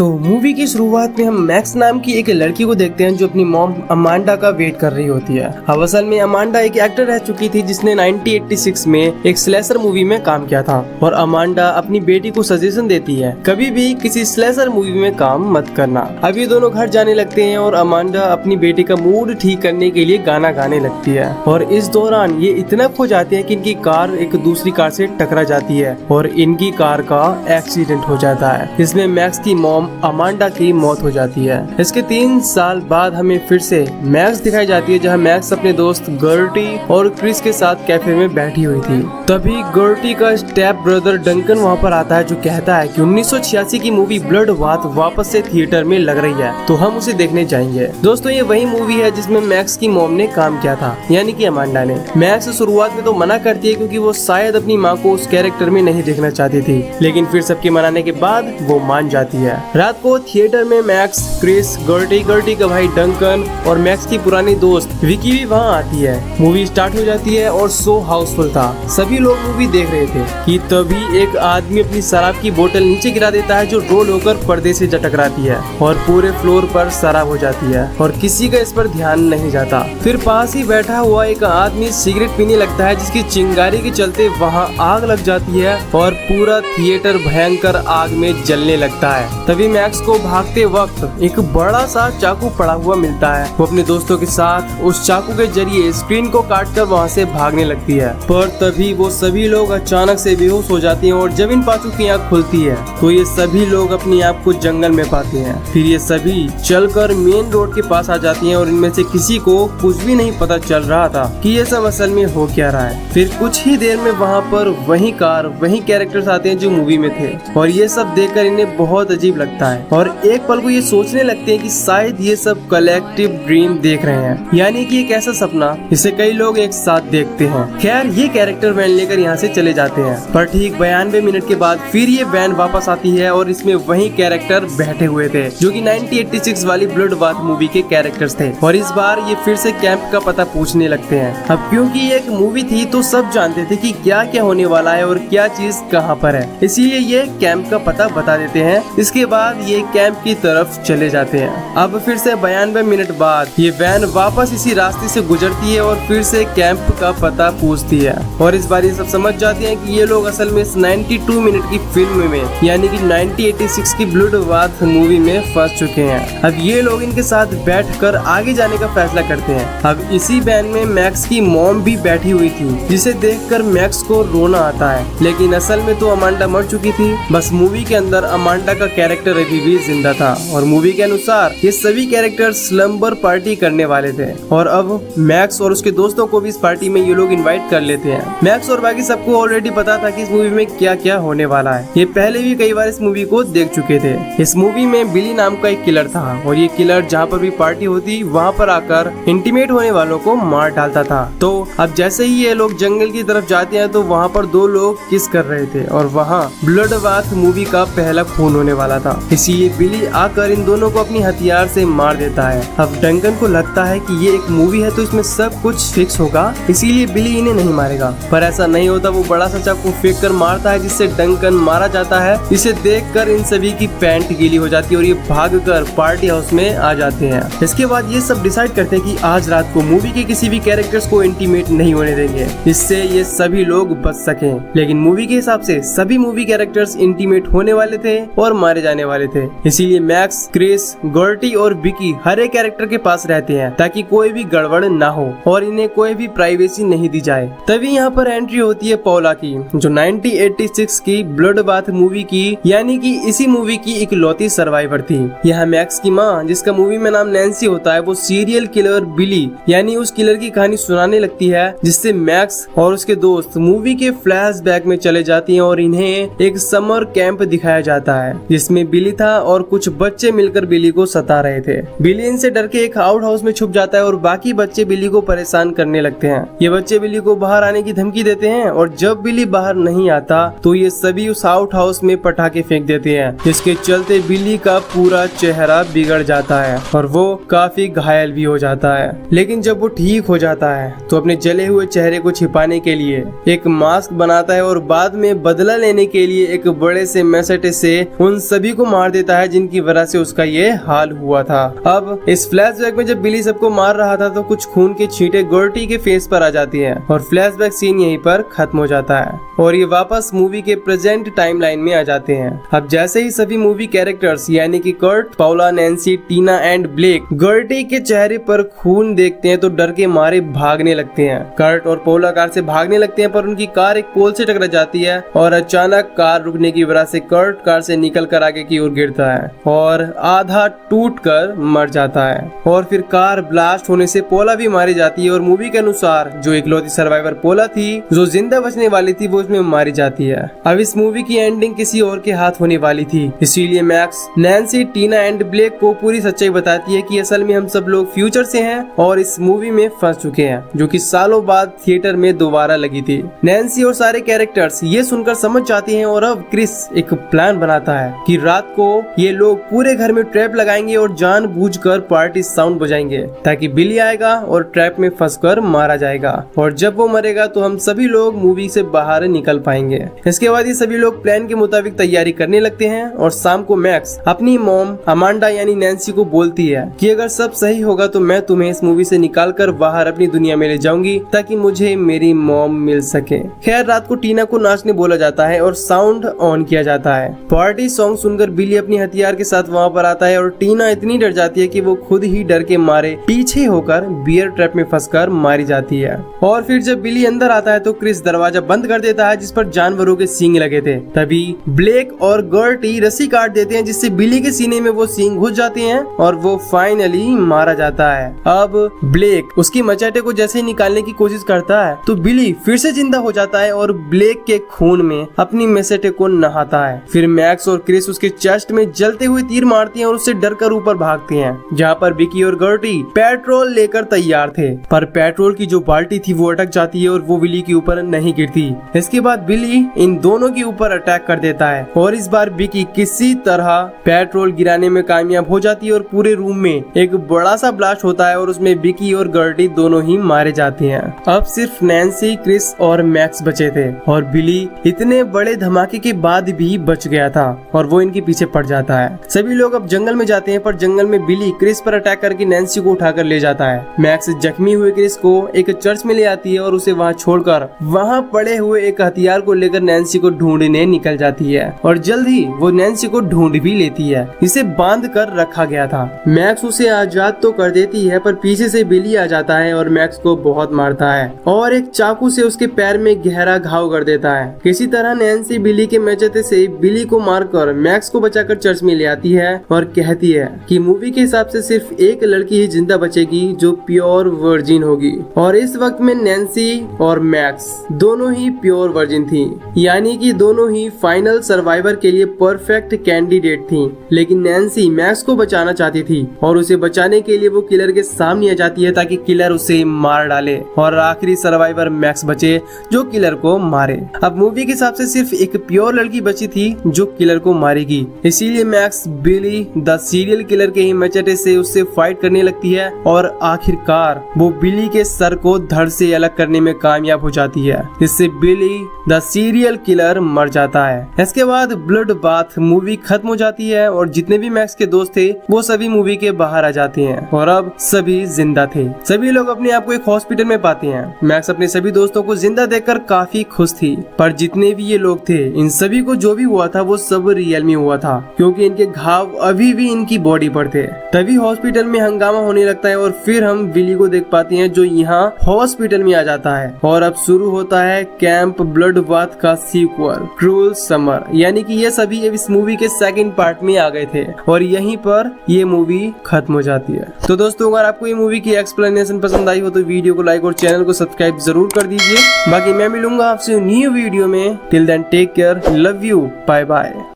तो मूवी की शुरुआत में हम मैक्स नाम की एक लड़की को देखते हैं जो अपनी मॉम अमांडा का वेट कर रही होती है। अब असल में अमांडा एक एक्टर रह चुकी थी जिसने 1986 में एक स्लेशर मूवी में काम किया था और अमांडा अपनी बेटी को सजेशन देती है कभी भी किसी स्लेशर मूवी में काम मत करना। अब ये दोनों घर जाने लगते हैं और अमांडा अपनी बेटी का मूड ठीक करने के लिए गाना गाने लगती है और इस दौरान ये इतना खो जाते हैं कि इनकी कार एक दूसरी कार से टकरा जाती है और इनकी कार का एक्सीडेंट हो जाता है। इसमें मैक्स की मॉम अमांडा की मौत हो जाती है। इसके 3 साल बाद हमें फिर से मैक्स दिखाई जाती है जहां मैक्स अपने दोस्त गर्टी और क्रिस के साथ कैफे में बैठी हुई थी। तभी गर्टी का स्टेप ब्रदर डंकन वहां पर आता है जो कहता है कि 1986 की मूवी ब्लड बाथ वापस से थिएटर में लग रही है तो हम उसे देखने जाएंगे। दोस्तों ये वही मूवी है जिसमें मैक्स की मॉम ने काम किया था यानी कि अमांडा ने। मैक्स शुरुआत में तो मना करती है क्योंकि वो शायद अपनी माँ को उस कैरेक्टर में नहीं देखना चाहती थी, लेकिन फिर सबके मनाने के बाद वो मान जाती है। रात को थिएटर में मैक्स, क्रिस, गर्टी का भाई डंकन और मैक्स की पुरानी दोस्त विकी भी वहाँ आती है। मूवी स्टार्ट हो जाती है और शो हाउसफुल था। सभी लोग मूवी देख रहे थे कि तभी एक आदमी अपनी शराब की बोतल नीचे गिरा देता है जो रोल होकर पर्दे से जा टकराती है और पूरे फ्लोर पर शराब हो जाती है और किसी का इस पर ध्यान नहीं जाता। फिर पास ही बैठा हुआ एक आदमी सिगरेट पीने लगता है जिसकी चिंगारी के चलते वहाँ आग लग जाती है और पूरा थिएटर भयंकर आग में जलने लगता है। तभी मैक्स को भागते वक्त एक बड़ा सा चाकू पड़ा हुआ मिलता है। वो अपने दोस्तों के साथ उस चाकू के जरिए स्क्रीन को काटकर वहाँ से भागने लगती है, पर तभी वो सभी लोग अचानक से बेहोश हो जाते हैं और जब इन पांचों की आँख खुलती है तो ये सभी लोग अपने आप को जंगल में पाते हैं। फिर ये सभी चलकर मेन रोड के पास आ जाती हैं और इनमें से किसी को कुछ भी नहीं पता चल रहा था कि ये सब असल में हो क्या रहा है। फिर कुछ ही देर में वहाँ पर वही कार, वही कैरेक्टर्स आते हैं जो मूवी में थे और ये सब देखकर इन्हें बहुत अजीब लगता है और एक पल को ये सोचने लगते हैं कि शायद ये सब कलेक्टिव ड्रीम देख रहे हैं, यानी कि एक ऐसा सपना जिसे कई लोग एक साथ देखते हैं। खैर ये कैरेक्टर वैन लेकर यहाँ से चले जाते हैं, पर ठीक 92 मिनट के बाद फिर ये वैन वापस आती है और इसमें वही कैरेक्टर बैठे हुए थे जो कि 1986 वाली ब्लड बाथ मूवी के कैरेक्टर्स थे और इस बार ये फिर से कैंप का पता पूछने लगते हैं। अब क्योंकि ये एक मूवी थी तो सब जानते थे कि क्या क्या होने वाला है और क्या चीज कहाँ पर है, इसीलिए ये कैंप का पता बता देते हैं। इसके बाद ये कैंप की तरफ चले जाते हैं। अब फिर से 92 मिनट बाद ये वैन वापस इसी रास्ते से गुजरती है और फिर से कैंप का पता पूछती है और इस बार ये सब समझ जाते हैं कि ये लोग असल में इस 92 मिनट की फिल्म में यानी कि 1986 की ब्लड बाथ मूवी में फंस चुके हैं। अब ये लोग इनके साथ बैठकर आगे जाने का फैसला करते हैं। अब इसी वैन में मैक्स की मॉम भी बैठी हुई थी जिसे देखकर मैक्स को रोना आता है, लेकिन असल में तो अमांडा मर चुकी थी। बस मूवी के अंदर अमांडा का कैरेक्टर अभी भी जिंदा था और मूवी के अनुसार ये सभी कैरेक्टर स्लम्बर पार्टी करने वाले थे और अब मैक्स और उसके दोस्तों को भी इस पार्टी में ये लोग इनवाइट कर लेते हैं। मैक्स और बाकी सबको ऑलरेडी पता था कि इस मूवी में क्या क्या होने वाला है। ये पहले भी कई बार इस मूवी को देख चुके थे। इस मूवी में बिली नाम का एक किलर था और ये किलर जहाँ पर भी पार्टी होती वहाँ पर आकर इंटीमेट होने वालों को मार डालता था। तो अब जैसे ही ये लोग जंगल की तरफ जाते हैं तो वहाँ पर 2 लोग किस कर रहे थे और वहाँ ब्लड बाथ मूवी का पहला खून होने वाला था, इसीलिए बिली आकर इन दोनों को अपनी हथियार से मार देता है। अब डंकन को लगता है कि ये एक मूवी है तो इसमें सब कुछ फिक्स होगा, इसीलिए बिली इन्हें नहीं मारेगा, पर ऐसा नहीं होता। वो बड़ा सा चाकू फेंक कर मारता है जिससे डंकन मारा जाता है। इसे देखकर इन सभी की पैंट गीली हो जाती है और ये भागकर पार्टी हाउस में आ जाते हैं। इसके बाद ये सब डिसाइड करते हैं कि आज रात को मूवी के किसी भी कैरेक्टर्स को इंटीमेट नहीं होने देंगे, इससे ये सभी लोग बच सकें। लेकिन मूवी के हिसाब से सभी मूवी कैरेक्टर्स इंटीमेट होने वाले थे और मारे जाने वाले थे, इसीलिए मैक्स, क्रिस, गर्टी और विकी हर एक कैरेक्टर के पास रहते हैं ताकि कोई भी गड़बड़ ना हो और इन्हें कोई भी प्राइवेसी नहीं दी जाए। तभी यहाँ पर एंट्री होती है पौला की जो 1986 की ब्लड बाथ मूवी की यानी कि इसी मूवी की इकलौती सर्वाइवर थी। यहाँ मैक्स की माँ जिसका मूवी में नाम नैन्सी होता है वो सीरियल किलर बिली यानी उस किलर की कहानी सुनाने लगती है जिससे मैक्स और उसके दोस्त मूवी के फ्लैशबैक में चले जाती हैं और इन्हें एक समर कैंप दिखाया जाता है जिसमें बिली था और कुछ बच्चे मिलकर बिली को सता रहे थे। बिली इनसे डर के एक आउट हाउस में छुप जाता है और बाकी बच्चे बिली को परेशान करने लगते हैं। ये बच्चे बिली को बाहर आने की धमकी देते हैं और जब बिली बाहर नहीं आता तो ये सभी उस आउट हाउस में पटाखे फेंक देते हैं जिसके चलते बिली का पूरा चेहरा बिगड़ जाता है और वो काफी घायल भी हो जाता है। लेकिन जब वो ठीक हो जाता है तो अपने जले हुए चेहरे को छिपाने के लिए एक मास्क बनाता है और बाद में बदला लेने के लिए एक बड़े से मैसेट से उन सभी को मार देता है, जिनकी वजह से उसका ये हाल हुआ था। अब इस फ्लैशबैक में जब बिली सबको मार रहा था तो कुछ खून के छींटे गर्टी के फेस पर आ जाती है और फ्लैशबैक सीन यहीं पर खत्म हो जाता है और ये वापस मूवी के प्रेजेंट टाइमलाइन में आ जाते हैं। अब जैसे ही सभी मूवी कैरेक्टर्स यानी कि Kurt, Paula, Nancy, Tina and Blake Gertie के चेहरे पर खून देखते हैं तो डर के मारे भागने लगते हैं। कर्ट और पाउला कार से भागने लगते हैं पर उनकी कार एक पोल से टकरा जाती है और अचानक कार रुकने की वजह से कर्ट कार से निकलकर आगे की ओर गिरता है और आधा टूटकर मर जाता है और फिर कार ब्लास्ट होने से पोला भी मारी जाती है और मूवी के अनुसार जो इकलौती सर्वाइवर पोला थी जो जिंदा बचने वाली थी वो उसमें मारी जाती है। अब इस मूवी की एंडिंग किसी और के हाथ होने वाली थी, इसीलिए Max Nancy, Tina and Blake को पूरी सच्चाई बताती है कि असल में हम सब लोग फ्यूचर से हैं और इस मूवी में फंस चुके हैं जो कि सालों बाद थिएटर में दोबारा लगी थी। नैन्सी और सारे कैरेक्टर्स ये सुनकर समझ जाती हैं और अब क्रिस एक प्लान बनाता है कि रात को ये लोग पूरे घर में ट्रैप लगाएंगे और जानबूझकर पार्टी साउंड बजाएंगे ताकि बिली आएगा और ट्रैप में फंसकर मारा जाएगा और जब वो मरेगा तो हम सभी लोग मूवी से बाहर निकल पाएंगे। इसके बाद ये सभी लोग प्लान के मुताबिक तैयारी करने लगते हैं और शाम को मैक्स अपनी मॉम अमांडा यानी नैन्सी को बोलती है कि अगर सब सही होगा तो मैं तुम्हें इस मूवी से निकाल कर बाहर अपनी दुनिया में ले जाऊंगी ताकि मुझे मेरी मॉम मिल सके। खैर रात को टीना को नाचने बोला जाता है और साउंड ऑन किया जाता है। पार्टी सॉन्ग सुनकर बिली अपनी हथियार के साथ वहाँ पर आता है और टीना इतनी डर जाती है कि वो खुद ही डर के मारे पीछे होकर बियर ट्रैप में फंसकर मारी जाती है। और फिर जब बिली अंदर आता है तो क्रिस दरवाजा बंद कर देता है जिस पर जानवरों के सींग लगे थे। तभी ब्लेक और गर्टी रस्सी काट देते हैं जिससे बिली के सीने में वो सींग घुस जाते हैं और वो फाइनली मारा जाता है। अब ब्लेक उसकी मचाटे को जैसे ही निकालने की कोशिश करता है तो बिली फिर से जिंदा हो जाता है और ब्लेक के खून में अपनी मचाटे को नहाता है। फिर मैक्स और क्रिस उसके चेस्ट में जलते हुए तीर मारती हैं और उससे डरकर ऊपर भागते हैं जहाँ पर विकी और गर्टी पेट्रोल लेकर तैयार थे पर पेट्रोल की जो बाल्टी थी वो अटक जाती है और वो बिली के ऊपर नहीं गिरती। इसके बाद बिली इन दोनों के ऊपर अटैक कर देता है और इस बार विकी किसी तरह पेट्रोल गिराने में कामयाब हो जाती है और पूरे रूम में एक बड़ा सा ब्लास्ट होता है और उसमें विकी और गर्टी दोनों ही मारे जाते हैं। अब सिर्फ नैन्सी, क्रिस और मैक्स बचे थे और बिली इतने बड़े धमाके के बाद भी बच गया था और वो इनके पीछे पड़ जाता है। सभी लोग अब जंगल में जाते हैं पर जंगल में बिली क्रिस पर अटैक करके नैन्सी को उठाकर ले जाता है। मैक्स जख्मी हुए क्रिस को एक चर्च में ले आती है और उसे वहाँ छोड़कर वहाँ पड़े हुए एक हथियार को लेकर नैन्सी को ढूंढने निकल जाती है और जल्द ही वो नैन्सी को ढूंढ भी लेती है। इसे बांध कर रखा गया था। मैक्स उसे आजाद तो कर देती है पर पीछे से बिली आ जाता है और मैक्स को बहुत मारता है और एक चाकू से उसके पैर में गहरा घाव कर देता है। किसी तरह नैन्सी बिली के मचाटे से बिली को मारकर मैक्स को बचाकर चर्च में ले आती है और कहती है कि मूवी के हिसाब से सिर्फ एक लड़की ही जिंदा बचेगी जो प्योर वर्जिन होगी और इस वक्त में नैन्सी और मैक्स दोनों ही प्योर वर्जिन थी यानी कि दोनों ही फाइनल सर्वाइवर के लिए परफेक्ट कैंडिडेट थी। लेकिन नैन्सी मैक्स को बचाना चाहती थी और उसे बचाने के लिए वो किलर के सामने आ जाती है ताकि किलर उसे मार डाले और आखिरी सर्वाइवर मैक्स बचे जो किलर को मारे। अब मूवी के हिसाब से सिर्फ एक प्योर लड़की बची थी जो किलर को मारेगी, इसीलिए Max Billy the serial killer के ही मचाटे से उससे फाइट करने लगती है और आखिरकार वो बिली के सर को धड़ से अलग करने में कामयाब हो जाती है जिससे बिली द सीरियल किलर मर जाता है। इसके बाद ब्लड बाथ मूवी खत्म हो जाती है और जितने भी मैक्स के दोस्त थे वो सभी मूवी के बाहर आ जाते हैं और अब सभी जिंदा थे। सभी लोग अपने आप को एक हॉस्पिटल में पाते हैं। मैक्स अपने सभी दोस्तों को जिंदा देखकर काफी खुश थी पर जितने भी ये लोग थे इन सभी को जो भी हुआ था वो सब रियल में हुआ था क्योंकि इनके घाव अभी भी इनकी बॉडी पर थे। तभी हॉस्पिटल में हंगामा होने लगता है और फिर हम बिली को देख पाते हैं जो यहाँ हॉस्पिटल में आ जाता है और अब शुरू होता है कैंप ब्लड बाथ का सीक्वल क्रूअल समर यानी कि ये सभी इस मूवी के सेकंड पार्ट में आ गए थे और यहीं पर ये मूवी खत्म हो जाती है। तो दोस्तों अगर आपको ये मूवी की एक्सप्लेनेशन पसंद आई हो तो वीडियो को लाइक और चैनल को सब्सक्राइब जरूर कर दीजिए। बाकी मैं मिलूंगा आपसे न्यू वीडियो में। Till then take care, love you, bye bye.